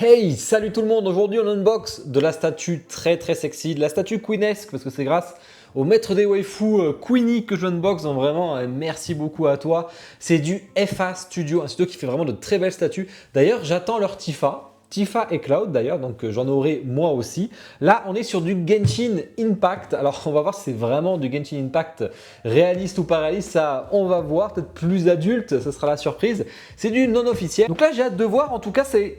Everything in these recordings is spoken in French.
Hey, salut tout le monde! Aujourd'hui on unbox de la statue très sexy, de la statue queenesque parce que c'est grâce au maître des waifus Queenie que je unbox, donc vraiment merci beaucoup à toi. C'est du FA Studio, un studio qui fait vraiment de très belles statues. D'ailleurs j'attends leur Tifa et Cloud d'ailleurs, donc j'en aurai moi aussi. Là, on est sur du Genshin Impact. Alors, on va voir si c'est vraiment du Genshin Impact réaliste ou pas réaliste. Ça, on va voir. Peut-être plus adulte, ce sera la surprise. C'est du non officiel. Donc là, j'ai hâte de voir. En tout cas, c'est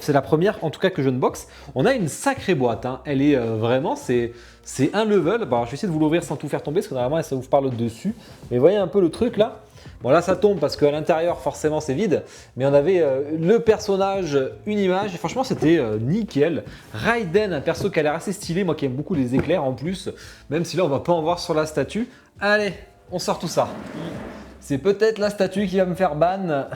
la première en tout cas que je unbox. On a une sacrée boîte. Hein. Elle est vraiment, c'est un level. Bon, alors, je vais essayer de vous l'ouvrir sans tout faire tomber parce que normalement, ça vous parle dessus. Mais voyez un peu le truc là. Bon là ça tombe parce qu'à l'intérieur forcément c'est vide, mais on avait le personnage, une image, et franchement c'était nickel. Raiden, un perso qui a l'air assez stylé, moi qui aime beaucoup les éclairs en plus, même si là on va pas en voir sur la statue. Allez, on sort tout ça. C'est peut-être la statue qui va me faire ban,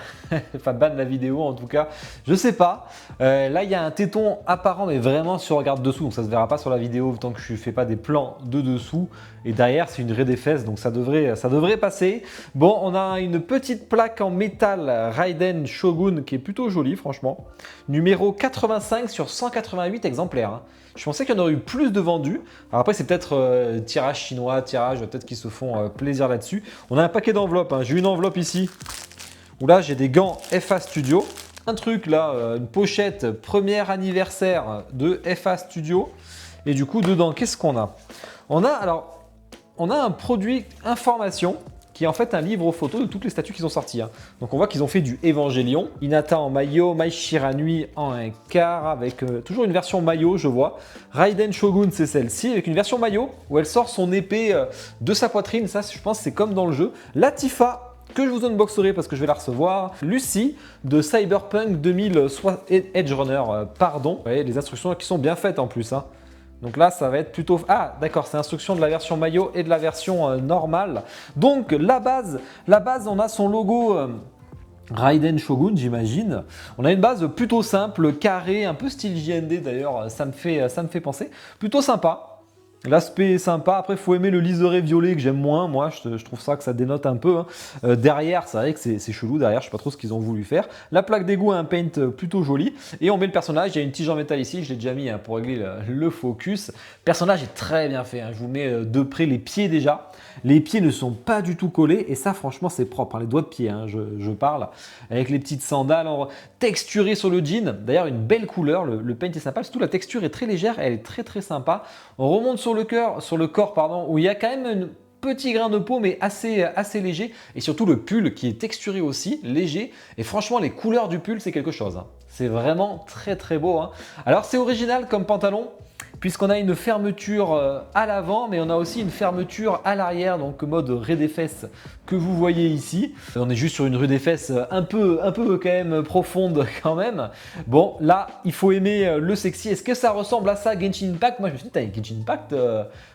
enfin ban la vidéo en tout cas, je sais pas. Là il y a un téton apparent mais vraiment si on regarde dessous, donc ça se verra pas sur la vidéo tant que je fais pas des plans de dessous. Et derrière c'est une raie des fesses donc ça devrait passer. Bon, on a une petite plaque en métal Raiden Shogun qui est plutôt jolie franchement. Numéro 85 sur 188 exemplaires. Hein. Je pensais qu'il y en aurait eu plus de vendus. Alors après, c'est peut-être tirage chinois, tirage, peut-être qu'ils se font plaisir là-dessus. On a un paquet d'enveloppes. Hein. J'ai une enveloppe ici où là, j'ai des gants FA Studio. Un truc là, une pochette premier anniversaire de FA Studio. Et du coup, dedans, qu'est-ce qu'on a? On a un produit information qui est en fait un livre photo de toutes les statues qu'ils ont sorties. Hein. Donc on voit qu'ils ont fait du Évangélion, Hinata en maillot, Mai Shiranui en un quart, avec toujours une version maillot, je vois. Raiden Shogun, c'est celle-ci, avec une version maillot où elle sort son épée de sa poitrine. Ça, je pense, c'est comme dans le jeu. La Tifa, que je vous unboxerai parce que je vais la recevoir. Lucy de Cyberpunk 2000 Edge Runner, pardon. Vous voyez, les instructions qui sont bien faites en plus. Hein. Donc là, ça va être plutôt... Ah, d'accord, c'est l'instruction de la version maillot et de la version normale. Donc, la base, on a son logo Raiden Shogun, j'imagine. On a une base plutôt simple, carrée, un peu style JND d'ailleurs, ça me fait penser. Plutôt sympa. L'aspect est sympa, après il faut aimer le liseré violet que j'aime moins, moi je trouve ça que ça dénote un peu. Hein. Derrière, c'est vrai que c'est chelou, derrière je sais pas trop ce qu'ils ont voulu faire. La plaque d'égout a un paint plutôt joli, et on met le personnage, il y a une tige en métal ici, je l'ai déjà mis hein, pour régler le focus. Le personnage est très bien fait, hein. Je vous mets de près les pieds déjà. Les pieds ne sont pas du tout collés, et ça franchement c'est propre, hein. Les doigts de pied, hein, je parle. Avec les petites sandales texturées sur le jean, d'ailleurs une belle couleur, le paint est sympa, surtout la texture est très légère, elle est très sympa. On remonte sur le corps, pardon, où il y a quand même un petit grain de peau, mais assez léger. Et surtout le pull qui est texturé aussi, léger. Et franchement, les couleurs du pull, c'est quelque chose. Hein. C'est vraiment très beau. Hein. Alors, c'est original comme pantalon, puisqu'on a une fermeture à l'avant, mais on a aussi une fermeture à l'arrière, donc mode raie des fesses que vous voyez ici. On est juste sur une raie des fesses un peu quand même profonde quand même. Bon, là, il faut aimer le sexy. Est-ce que ça ressemble à ça, Genshin Impact? Moi, je me suis dit, avec Genshin Impact,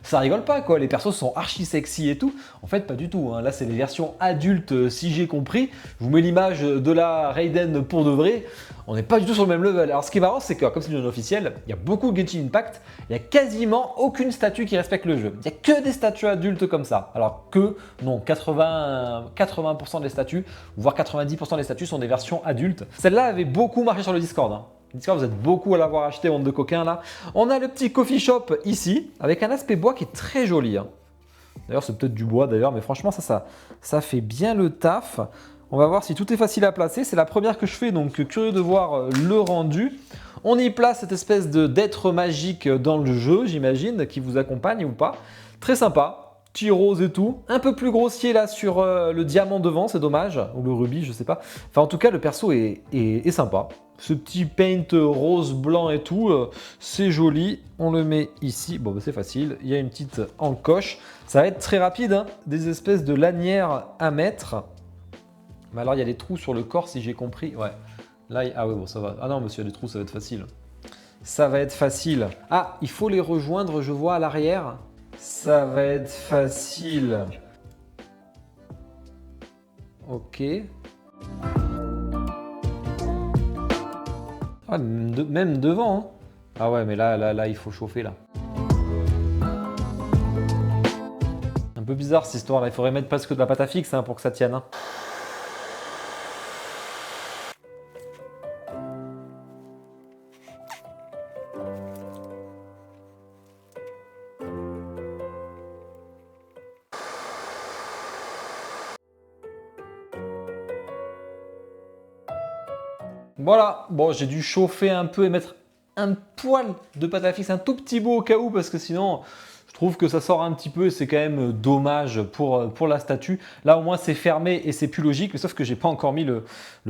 ça rigole pas, quoi. Les persos sont archi sexy et tout. En fait, pas du tout. Hein. Là, c'est les versions adultes, si j'ai compris. Je vous mets l'image de la Raiden pour de vrai. On n'est pas du tout sur le même level. Alors, ce qui est marrant, c'est que, comme c'est du non officiel, il y a beaucoup de Genshin Impact. Il n'y a quasiment aucune statue qui respecte le jeu. Il n'y a que des statues adultes comme ça. Alors que, non, 80% des statues, voire 90% des statues sont des versions adultes. Celle-là avait beaucoup marché sur le Discord. Hein. Discord, vous êtes beaucoup à l'avoir acheté, bande de coquins là. On a le petit coffee shop ici, avec un aspect bois qui est très joli. Hein. D'ailleurs, c'est peut-être du bois d'ailleurs, mais franchement, ça fait bien le taf. On va voir si tout est facile à placer. C'est la première que je fais, donc curieux de voir le rendu. On y place cette espèce d'être magique dans le jeu, j'imagine, qui vous accompagne ou pas. Très sympa, petit rose et tout. Un peu plus grossier là sur le diamant devant, c'est dommage. Ou le rubis, je sais pas. Enfin, en tout cas, le perso est sympa. Ce petit paint rose, blanc et tout, c'est joli. On le met ici. Bon, bah, c'est facile. Il y a une petite encoche. Ça va être très rapide, hein. Des espèces de lanières à mettre. Mais alors, il y a des trous sur le corps, si j'ai compris. Ouais. Là, ah oui, bon, ça va. Ah non, monsieur, il y a des trous, ça va être facile. Ça va être facile. Ah, il faut les rejoindre, je vois, à l'arrière. Ça va être facile. Ok. Ah, même devant. Hein. Ah ouais, mais là, il faut chauffer, là. Un peu bizarre, cette histoire-là. Il faudrait mettre presque de la pâte à fixe hein, pour que ça tienne. Hein. Voilà, bon, j'ai dû chauffer un peu et mettre un poil de pâte à fixe, un tout petit bout au cas où, parce que sinon, je trouve que ça sort un petit peu et c'est quand même dommage pour la statue. Là, au moins, c'est fermé et c'est plus logique, mais sauf que j'ai pas encore mis le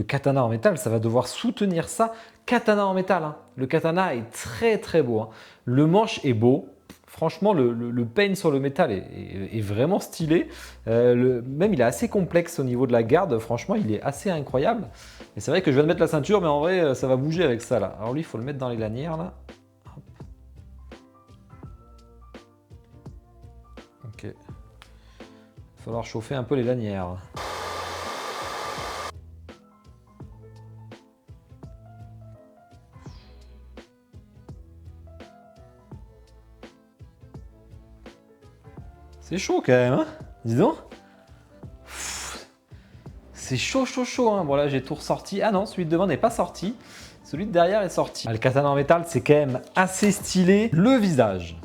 katana en métal. Ça va devoir soutenir ça. Katana en métal, hein. Le katana est très très beau, hein. Le manche est beau. Franchement, le paint sur le métal est vraiment stylé. Même, il est assez complexe au niveau de la garde. Franchement, il est assez incroyable. Et c'est vrai que je viens de mettre la ceinture, mais en vrai, ça va bouger avec ça là. Alors lui, il faut le mettre dans les lanières là. Hop. Ok. Il va falloir chauffer un peu les lanières. C'est chaud quand même, hein? Dis donc. C'est chaud, chaud, chaud, hein. Bon là, j'ai tout ressorti. Ah non, celui de devant n'est pas sorti. Celui de derrière est sorti. Ah, le katana en métal, c'est quand même assez stylé. Le visage,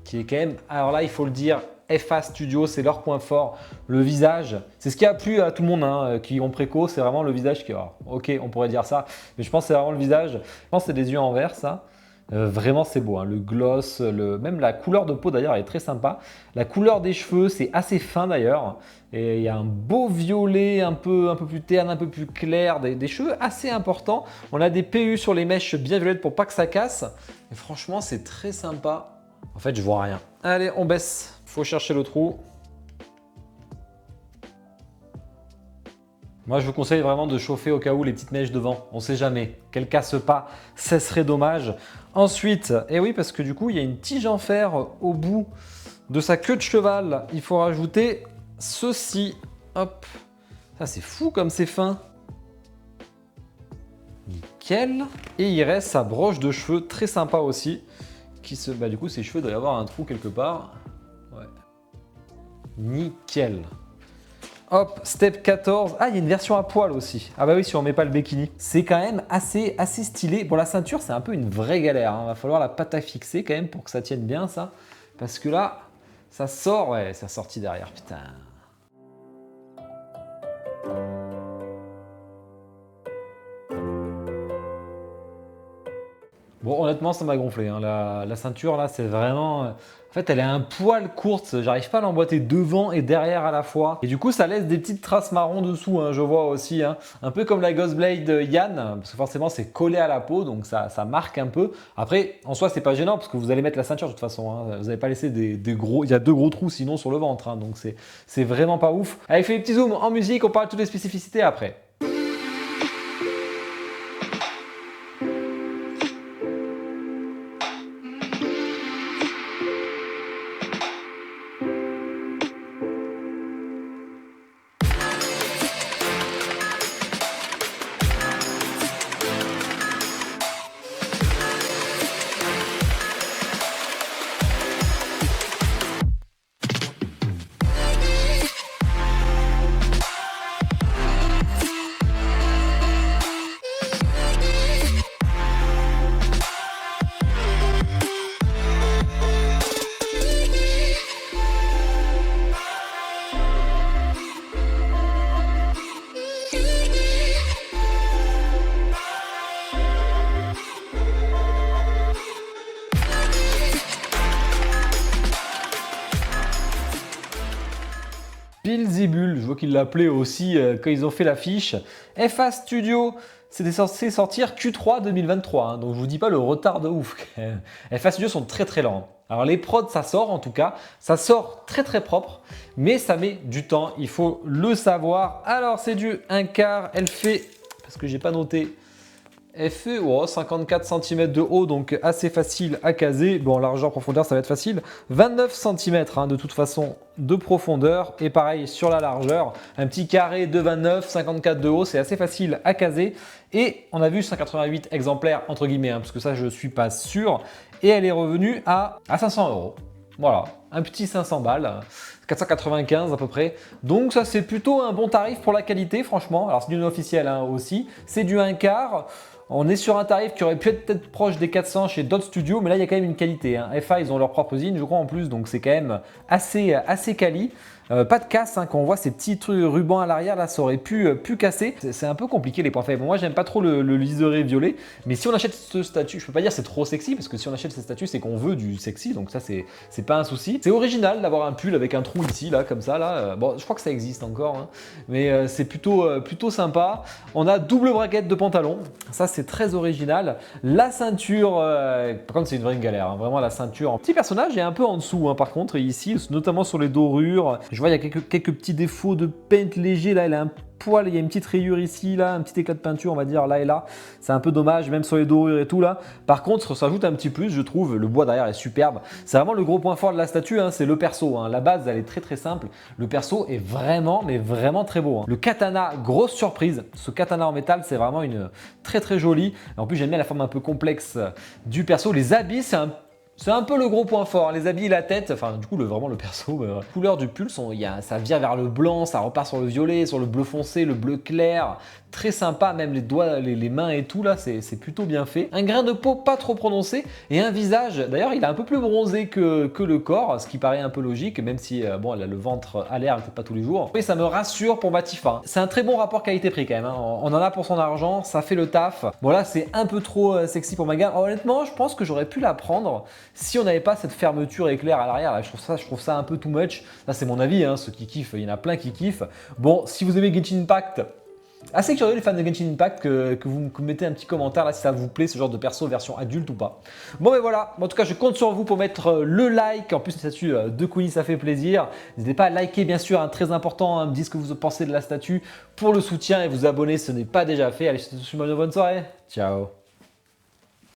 qui est quand même... Alors là, il faut le dire, FA Studio, c'est leur point fort. Le visage, c'est ce qui a plu à tout le monde, hein, qui ont préco. C'est vraiment le visage qui... Alors, ok, on pourrait dire ça, mais je pense que c'est vraiment le visage. Je pense que c'est des yeux en vert, ça. Vraiment c'est beau, hein. Le gloss, même la couleur de peau d'ailleurs elle est très sympa. La couleur des cheveux c'est assez fin d'ailleurs. Et il y a un beau violet un peu plus terne, un peu plus clair, des cheveux assez importants. On a des PU sur les mèches bien violettes pour pas que ça casse. Et franchement c'est très sympa. En fait je vois rien. Allez on baisse, faut chercher le trou. Moi, je vous conseille vraiment de chauffer au cas où les petites mèches devant. On ne sait jamais. Qu'elles cassent pas, ça serait dommage. Ensuite, et oui, parce que du coup, il y a une tige en fer au bout de sa queue de cheval. Il faut rajouter ceci. Hop. Ça, c'est fou comme c'est fin. Nickel. Et il reste sa broche de cheveux, très sympa aussi. Bah, du coup, ses cheveux doivent y avoir un trou quelque part. Ouais. Nickel. Hop, step 14. Ah, il y a une version à poil aussi. Ah bah oui, si on met pas le bikini. C'est quand même assez stylé. Bon, la ceinture, c'est un peu une vraie galère, hein. Va falloir la pâte à fixer quand même pour que ça tienne bien, ça. Parce que là, ça sort. Ouais, ça sorti derrière, putain. Bon, honnêtement, ça m'a gonflé, hein. La ceinture, là, c'est vraiment... En fait, elle est un poil courte. J'arrive pas à l'emboîter devant et derrière à la fois. Et du coup, ça laisse des petites traces marron dessous, hein, je vois aussi, hein. Un peu comme la Ghostblade Yann, parce que forcément, c'est collé à la peau, donc ça marque un peu. Après, en soi, c'est pas gênant, parce que vous allez mettre la ceinture de toute façon, hein. Vous n'allez pas laisser des gros... Il y a 2 gros trous sinon sur le ventre, hein, donc c'est vraiment pas ouf. Allez, fais les petits zooms en musique, on parle de toutes les spécificités après. Beelzebul, je vois qu'ils l'appelaient aussi quand ils ont fait l'affiche. FA Studio, c'était censé sortir Q3 2023, hein, donc je vous dis pas le retard de ouf. FA Studio sont très très lents. Alors les prods, ça sort en tout cas, ça sort très très propre, mais ça met du temps, il faut le savoir. Alors c'est du 1/4, elle fait, parce que j'ai pas noté, elle fait 54 cm de haut, donc assez facile à caser. Bon, largeur, profondeur, ça va être facile. 29 cm hein, de toute façon de profondeur. Et pareil sur la largeur, un petit carré de 29, 54 de haut, c'est assez facile à caser. Et on a vu 188 exemplaires, entre guillemets, hein, parce que ça, je ne suis pas sûr. Et elle est revenue à 500 €. Voilà, un petit 500 balles. 495 à peu près. Donc ça c'est plutôt un bon tarif pour la qualité franchement. Alors c'est du non officiel hein, aussi. C'est du 1/4. On est sur un tarif qui aurait pu être peut-être proche des 400 chez d'autres studios, mais là il y a quand même une qualité, hein. FA ils ont leur propre usine je crois en plus, donc c'est quand même assez quali. Pas de casse, hein, quand on voit ces petits trucs rubans à l'arrière, là, ça aurait pu casser. C'est un peu compliqué les points faibles. Moi, j'aime pas trop le liseré violet, mais si on achète ce statut, je peux pas dire c'est trop sexy, parce que si on achète ce statut, c'est qu'on veut du sexy, donc ça, c'est pas un souci. C'est original d'avoir un pull avec un trou ici, là, comme ça, là. Bon, je crois que ça existe encore, hein, mais c'est plutôt sympa. On a double braguette de pantalon, ça, c'est très original. La ceinture, par contre, c'est une vraie galère, hein, vraiment la ceinture. Petit personnage est un peu en dessous, hein, par contre, et ici, notamment sur les dorures. Je vois, il y a quelques petits défauts de paint léger. Là, il a un poil, il y a une petite rayure ici, là, un petit éclat de peinture, on va dire, là et là. C'est un peu dommage, même sur les dorures et tout, là. Par contre, ça ajoute un petit plus, je trouve. Le bois derrière est superbe. C'est vraiment le gros point fort de la statue, hein, c'est le perso. Hein. La base, elle est très très simple. Le perso est vraiment, mais vraiment très beau. Hein. Le katana, grosse surprise. Ce katana en métal, c'est vraiment une très très jolie. En plus, j'aime bien la forme un peu complexe du perso. Les habits, c'est un peu le gros point fort, les habits et la tête, enfin du coup vraiment le perso, la couleur du pull, ça vient vers le blanc, ça repart sur le violet, sur le bleu foncé, le bleu clair, très sympa, même les doigts, les mains et tout là, c'est plutôt bien fait. Un grain de peau pas trop prononcé et un visage, d'ailleurs il est un peu plus bronzé que le corps, ce qui paraît un peu logique, même si bon elle a le ventre à l'air, peut-être pas tous les jours. Et ça me rassure pour ma Tifa. C'est un très bon rapport qualité-prix quand même, hein. On en a pour son argent, ça fait le taf. Bon là c'est un peu trop sexy pour ma gamme. Honnêtement je pense que j'aurais pu la prendre si on n'avait pas cette fermeture éclair à l'arrière, là, je trouve ça un peu too much. Ça, c'est mon avis, hein, ceux qui kiffent, il y en a plein qui kiffent. Bon, si vous aimez Genshin Impact, assez curieux les fans de Genshin Impact que vous me mettez un petit commentaire là si ça vous plaît, ce genre de perso version adulte ou pas. Bon, et voilà, en tout cas, je compte sur vous pour mettre le like. En plus, une statue de Queenie, ça fait plaisir. N'hésitez pas à liker, bien sûr, hein, très important, hein, me dire ce que vous pensez de la statue pour le soutien et vous abonner, ce n'est pas déjà fait. Allez, je te souhaite une bonne soirée. Ciao.